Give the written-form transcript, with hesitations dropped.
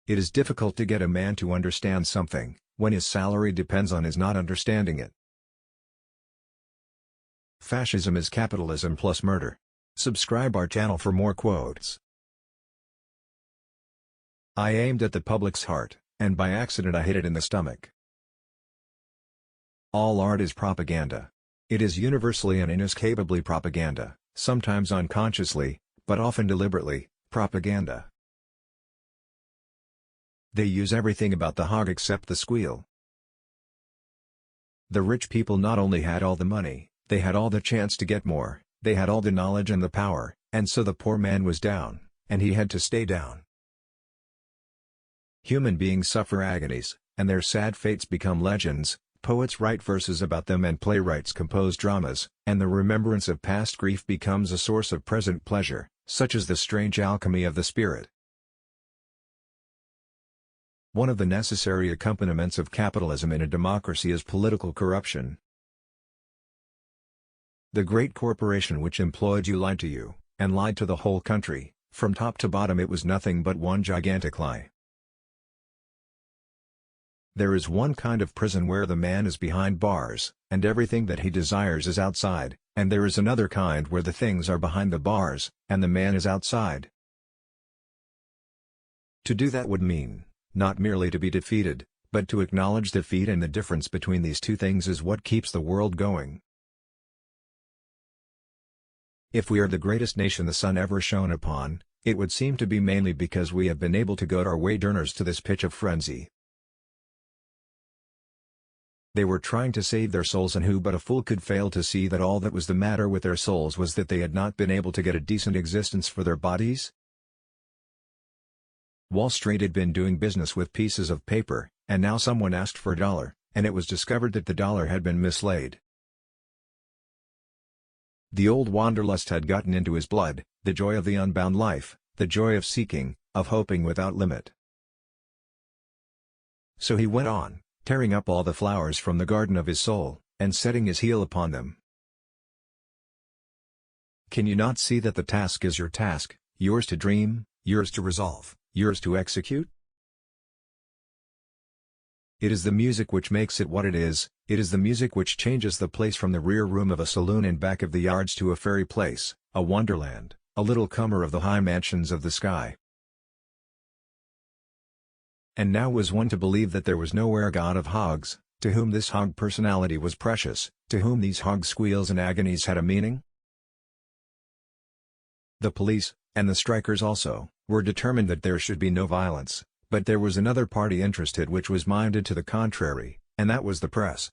It is difficult to get a man to understand something, when his salary depends on his not understanding it. Fascism is capitalism plus murder. Subscribe our channel for more quotes. I aimed at the public's heart, and by accident I hit it in the stomach. All art is propaganda. It is universally and inescapably propaganda, sometimes unconsciously, but often deliberately, propaganda. They use everything about the hog except the squeal. The rich people not only had all the money, they had all the chance to get more, they had all the knowledge and the power, and so the poor man was down, and he had to stay down. Human beings suffer agonies, and their sad fates become legends. Poets write verses about them and playwrights compose dramas, and the remembrance of past grief becomes a source of present pleasure, such as the strange alchemy of the spirit. One of the necessary accompaniments of capitalism in a democracy is political corruption. The great corporation which employed you lied to you, and lied to the whole country. From top to bottom it was nothing but one gigantic lie. There is one kind of prison where the man is behind bars, and everything that he desires is outside, and there is another kind where the things are behind the bars, and the man is outside. To do that would mean, not merely to be defeated, but to acknowledge defeat, and the difference between these two things is what keeps the world going. If we are the greatest nation the sun ever shone upon, it would seem to be mainly because we have been able to goad our wage earners to this pitch of frenzy. They were trying to save their souls, and who but a fool could fail to see that all that was the matter with their souls was that they had not been able to get a decent existence for their bodies? Wall Street had been doing business with pieces of paper, and now someone asked for $1, and it was discovered that the dollar had been mislaid. The old wanderlust had gotten into his blood, the joy of the unbound life, the joy of seeking, of hoping without limit. So he went on, tearing up all the flowers from the garden of his soul, and setting his heel upon them. Can you not see that the task is your task, yours to dream, yours to resolve, yours to execute? It is the music which makes it what it is the music which changes the place from the rear room of a saloon in back of the yards to a fairy place, a wonderland, a little comer of the high mansions of the sky. And now was one to believe that there was nowhere god of hogs, to whom this hog personality was precious, to whom these hog squeals and agonies had a meaning? The police, and the strikers also, were determined that there should be no violence, but there was another party interested which was minded to the contrary, and that was the press.